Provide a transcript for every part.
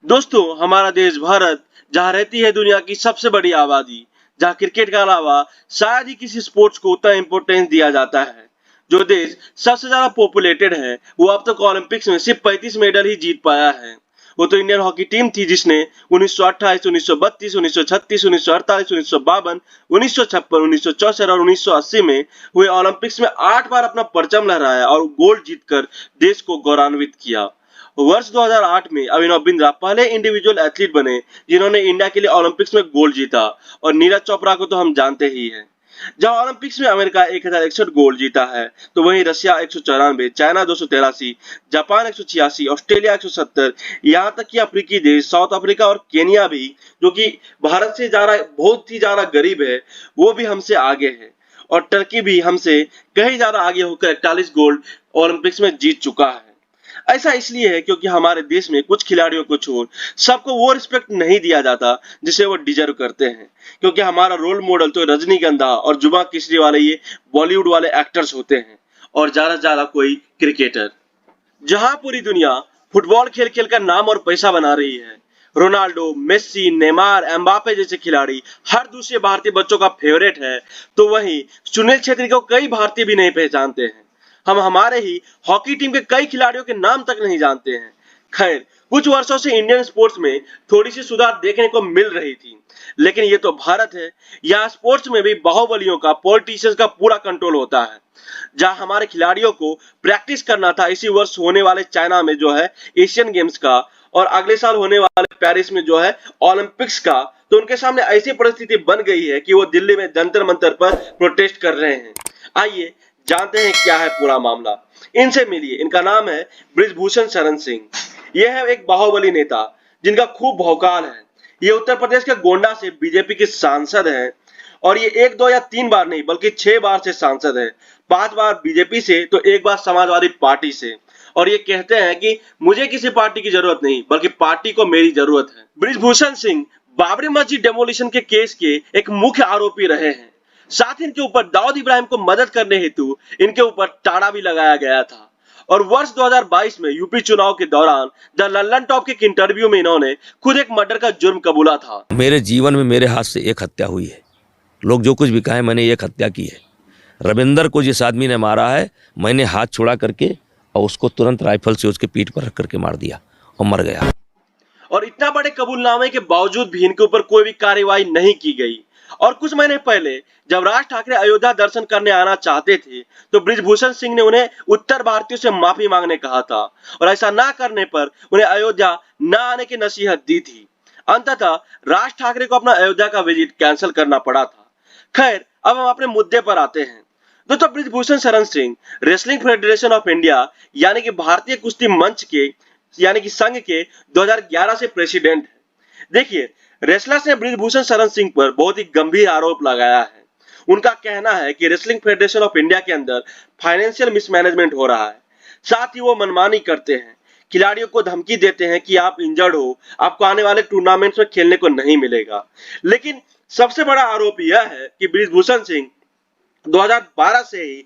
दोस्तों, हमारा देश भारत जहाँ रहती है दुनिया की सबसे बड़ी आबादी, जहाँ क्रिकेट के अलावा शायद ही किसी स्पोर्ट्स को उतना इम्पोर्टेंस दिया जाता है। जो देश सबसे ज्यादा पॉपुलेटेड है, वो अब तक ओलंपिक्स में सिर्फ 35 मेडल ही जीत पाया है। वो तो इंडियन हॉकी टीम थी जिसने 1928, 1932, 1936, 1948, 1952, 1956, 1964 और 1980 में हुए ओलंपिक्स में 8 बार अपना परचम लहराया और गोल्ड जीतकर देश को गौरवान्वित किया। वर्ष 2008 में अभिनव बिंद्रा पहले इंडिविजुअल एथलीट बने जिन्होंने इंडिया के लिए ओलंपिक्स में गोल्ड जीता, और नीरज चोपड़ा को तो हम जानते ही हैं। जहां ओलंपिक्स में अमेरिका 1061 गोल्ड जीता है, तो वहीं रशिया 194, चाइना 283, जापान 186, ऑस्ट्रेलिया 170, यहाँ तक कि अफ्रीकी देश साउथ अफ्रीका और केनिया भी, जो कि भारत से ज्यादा बहुत ही ज्यादा गरीब है, वो भी हमसे आगे है। और टर्की भी हमसे कहीं ज्यादा आगे होकर 41 गोल्ड ओलंपिक्स में जीत चुका है। ऐसा इसलिए है क्योंकि हमारे देश में कुछ खिलाड़ियों को छोड़ सबको वो रिस्पेक्ट नहीं दिया जाता जिसे वो डिजर्व करते हैं, क्योंकि हमारा रोल मॉडल तो रजनीगंधा और जुबा केसरी वाले ये बॉलीवुड वाले एक्टर्स होते हैं, और ज्यादा से ज्यादा कोई क्रिकेटर। जहां पूरी दुनिया फुटबॉल खेल खेल कर नाम और पैसा बना रही है, रोनाल्डो, मेस्सी, नेमार, एम्बापे जैसे खिलाड़ी हर दूसरे भारतीय बच्चों का फेवरेट है, तो वहीं सुनील छेत्री को कई भारतीय भी नहीं पहचानते हैं। हम हमारे ही हॉकी टीम के कई खिलाड़ियों के नाम तक नहीं जानते हैं। खैर, कुछ वर्षों से इंडियन स्पोर्ट्स में थोड़ी सी सुधार देखने को मिल रही थी, लेकिन ये तो भारत है, यहाँ स्पोर्ट्स में भी बाहुबलियों का, पॉलिटिशियंस का पूरा कंट्रोल होता है। जहां हमारे खिलाड़ियों को प्रैक्टिस करना था इसी वर्ष होने वाले चाइना में जो है एशियन गेम्स का, और अगले साल होने वाले पेरिस में जो है ओलंपिक्स का, तो उनके सामने ऐसी परिस्थिति बन गई है कि वो दिल्ली में जंतर मंतर पर प्रोटेस्ट कर रहे हैं। आइए जानते हैं क्या है पूरा मामला। इनसे मिलिए, इनका नाम है बृजभूषण शरण सिंह। यह है एक बाहुबली नेता जिनका खूब भौकाल है। ये उत्तर प्रदेश के गोंडा से बीजेपी के सांसद हैं, और ये 1, 2 या 3 बार नहीं बल्कि 6 बार से सांसद है। 5 बार बीजेपी से तो 1 बार समाजवादी पार्टी से। और ये कहते हैं कि मुझे किसी पार्टी की जरूरत नहीं, बल्कि पार्टी को मेरी जरूरत है। बृजभूषण सिंह बाबरी मस्जिद डेमोलिशन के केस के एक मुख्य आरोपी रहे हैं। साथ ही इनके ऊपर दाऊद इब्राहिम को मदद करने हेतु इनके ऊपर टाड़ा भी लगाया गया था। और वर्ष 2022 में यूपी चुनाव के दौरान द लल्लन टॉप के एक इंटरव्यू में इन्होंने खुद एक मर्डर का जुर्म कबूला था। मेरे जीवन में मेरे हाथ से एक हत्या हुई है। लोग जो कुछ भी कहें, मैंने एक हत्या की है। रविंदर को जिस आदमी ने मारा है, मैंने हाथ छुड़ा करके और उसको तुरंत राइफल से उसके पीठ पर रख करके मार दिया और मर गया। और इतना बड़े कबूलनामे के बावजूद भी इनके ऊपर कोई भी कार्रवाई नहीं की गई। और कुछ महीने पहले जब राज ठाकरे अयोध्या दर्शन करने आना चाहते थे, तो बृजभूषण सिंह ने उन्हें उत्तर भारतीयों से माफी मांगने कहा था, और ऐसा ना करने पर उन्हें अयोध्या न आने की नसीहत दी थी। अंततः राज ठाकरे को अपना अयोध्या का विजिट कैंसिल करना पड़ा था। खैर, अब हम अपने मुद्दे पर आते हैं। दोस्तों, Brijbhushan Sharan Singh wrestling federation of India यानी कि भारतीय कुश्ती मंच के यानी कि संघ के 2011 से प्रेसिडेंट है। देखिए, रेसलर्स ने बृजभूषण शरण सिंह पर बहुत ही गंभीर आरोप लगाया है। उनका कहना है कि रेसलिंग फेडरेशन ऑफ इंडिया के अंदर फाइनेंशियल मिसमैनेजमेंट हो रहा है। साथ ही वो मनमानी करते हैं, खिलाड़ियों को धमकी देते हैं कि आप इंजर्ड हो, आपको आने वाले टूर्नामेंट्स में खेलने को नहीं मिलेगा। लेकिन सबसे बड़ा आरोप यह है कि बृजभूषण सिंह 2012 से ही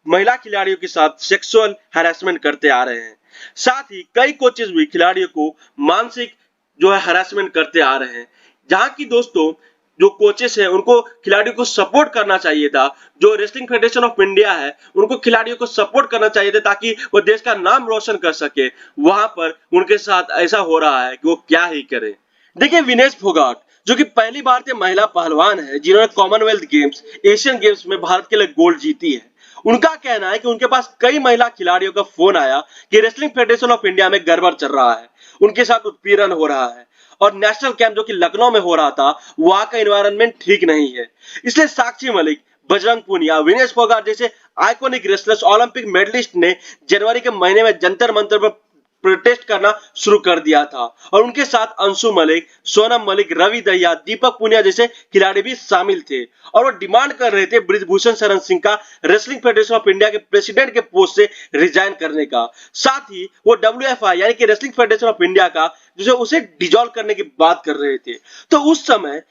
महिला खिलाड़ियों के साथ सेक्सुअल हैरेसमेंट करते आ रहे हैं। साथ ही कई कोचेस भी खिलाड़ियों को मानसिक जो है हैरेसमेंट करते आ रहे हैं। जहां की दोस्तों, जो कोचेस हैं उनको खिलाड़ियों को सपोर्ट करना चाहिए था। जो रेसलिंग फेडरेशन ऑफ इंडिया है उनको खिलाड़ियों को सपोर्ट करना चाहिए था, ताकि वो देश का नाम रोशन कर सके। वहां पर उनके साथ ऐसा हो रहा है कि वो क्या ही करे। देखिए, विनेश फोगाट जो कि पहली भारतीय महिला पहलवान है जिन्होंने कॉमनवेल्थ गेम्स, एशियन गेम्स में भारत के लिए गोल्ड जीती है, उनका कहना है कि उनके पास कई महिला खिलाड़ियों का फोन आया कि रेसलिंग फेडरेशन ऑफ इंडिया में गड़बड़ चल रहा है, उनके साथ उत्पीड़न हो रहा है, और नेशनल कैंप जो कि लखनऊ में हो रहा था, वहां का एनवायरनमेंट ठीक नहीं है। इसलिए साक्षी मलिक, बजरंग पूनिया, विनेश फोगाट जैसे आइकॉनिक रेसलर्स, ओलंपिक मेडलिस्ट ने जनवरी के महीने में जंतर मंतर पर प्रोटेस्ट करना शुरू कर दिया था, और उनके साथ अंशु मलिक, सोनम मलिक, रवि दहिया, दीपक पुनिया जैसे खिलाड़ी भी शामिल थे। और वो डिमांड कर रहे थे बृजभूषण शरण सिंह का रेसलिंग फेडरेशन ऑफ इंडिया के प्रेसिडेंट के पोस्ट से रिजाइन करने का। साथ ही वो WFI यानी कि रेसलिंग फेडरेशन ऑफ इंडिया का जो उसे डिसॉल्व करने की बात कर रहे थे। तो उस समय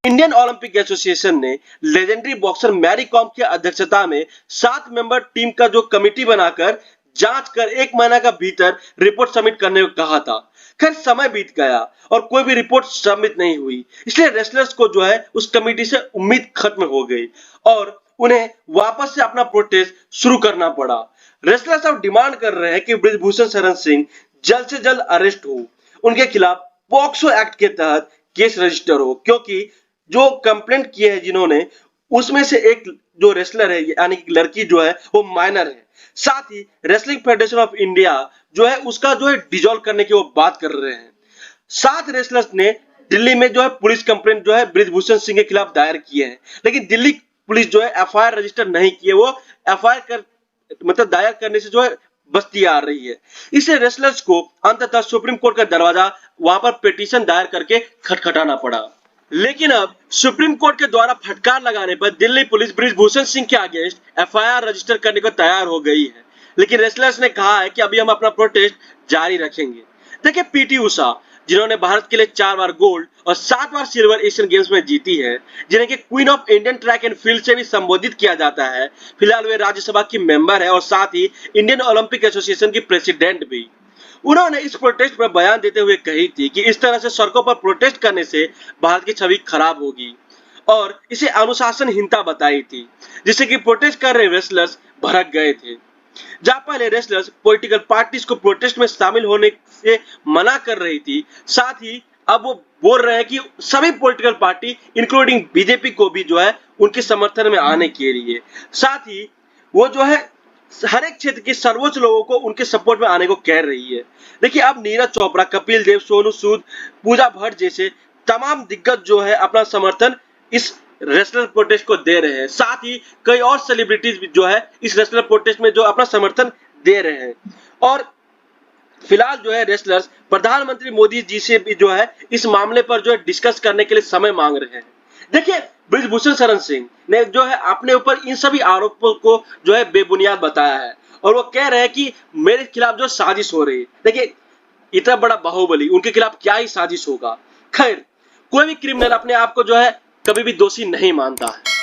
इंडियन ओलंपिक एसोसिएशन ने लेजेंडरी बॉक्सर मैरी कॉम की अध्यक्षता में 7 मेंबर टीम का जो कमिटी बनाकर जांच कर 1 महीना का भीतर रिपोर्ट सबमिट करने को कहा था। खैर समय बीत गया और कोई भी रिपोर्ट सबमिट नहीं हुई, इसलिए रेसलर्स को जो है उस कमेटी से उम्मीद खत्म हो गई और उन्हें वापस से अपना प्रोटेस्ट शुरू करना पड़ा। रेसलर्स अब डिमांड कर रहे हैं कि ब्रिजभूषण शरण सिंह जल्द से जल्द अरेस्ट हो, उनके खिलाफ पॉक्सो एक्ट के तहत केस रजिस्टर हो, क्योंकि जो कंप्लेंट किए हैं जिन्होंने, उसमें से एक जो रेसलर है यानी कि लड़की जो है वो माइनर है। साथ ही रेसलिंग फेडरेशन ऑफ इंडिया जो है उसका जो है डिसॉल्व करने की वो बात कर रहे हैं। 7 रेसलर्स ने दिल्ली में जो है पुलिस कंप्लेंट जो है ब्रिजभूषण सिंह के खिलाफ दायर किए हैं, लेकिन दिल्ली पुलिस जो है एफआईआर रजिस्टर नहीं किए, वो एफआईआर कर मतलब दायर करने से जो है बस्ती आ रही है। इससे रेसलर्स को अंततः सुप्रीम कोर्ट का दरवाजा वहां पर पिटीशन दायर करके खटखटाना पड़ा। लेकिन अब सुप्रीम कोर्ट के द्वारा फटकार लगाने पर दिल्ली पुलिस ब्रिजभूषण सिंह के अगेंस्ट एफआईआर रजिस्टर करने को तैयार हो गई है, लेकिन रेसलर्स ने कहा है कि अभी हम अपना प्रोटेस्ट जारी रखेंगे। देखिए पीटी उषा, जिन्होंने भारत के लिए 4 बार गोल्ड और 7 बार सिल्वर एशियन गेम्स में जीती है, जिन्हें कि queen of Indian track and field से भी संबोधित किया जाता है। फिलहाल वे राज्यसभा की मेंबर है और साथ ही इंडियन ओलंपिक एसोसिएशन की प्रेसिडेंट भी। उन्होंने इस प्रोटेस्ट पर बयान देते हुए कही थी कि इस तरह से सड़कों पर प्रोटेस्ट करने से भारत की छवि खराब होगी और इसे अनुशासनहीनता बताई थी, जिससे कि प्रोटेस्ट कर रहे रेसलर्स भड़क गए थे। जहां पहले रेसलर्स पॉलिटिकल पार्टीज को प्रोटेस्ट में शामिल होने से मना कर रही थी, साथ ही अब वो बोल रहे हैं कि सभी पॉलिटिकल पार्टी इंक्लूडिंग बीजेपी को भी जो है उनके समर्थन में आने के लिए, साथ ही वो जो है हर एक क्षेत्र के सर्वोच्च लोगों को उनके सपोर्ट में आने को कह रही है। देखिए अब नीरज चोपड़ा, कपिल देव, सोनू सूद, पूजा भट्ट जैसे तमाम दिग्गज जो है अपना समर्थन इस रेसलर प्रोटेस्ट को दे रहे हैं। साथ ही कई और सेलिब्रिटीज भी जो है इस रेसलर प्रोटेस्ट में जो अपना समर्थन दे रहे हैं और फिलहाल जो है रेसलर्स प्रधानमंत्री मोदी जी से भी जो है इस मामले पर जो है डिस्कस करने के लिए समय मांग रहे हैं। देखिए ब्रिजभूषण शरण सिंह ने जो है अपने ऊपर इन सभी आरोपों को जो है बेबुनियाद बताया है और वो कह रहे हैं कि मेरे खिलाफ जो साजिश हो रही है। देखिए इतना बड़ा बाहुबली, उनके खिलाफ क्या ही साजिश होगा। खैर कोई भी क्रिमिनल अपने आप को जो है कभी भी दोषी नहीं मानता है।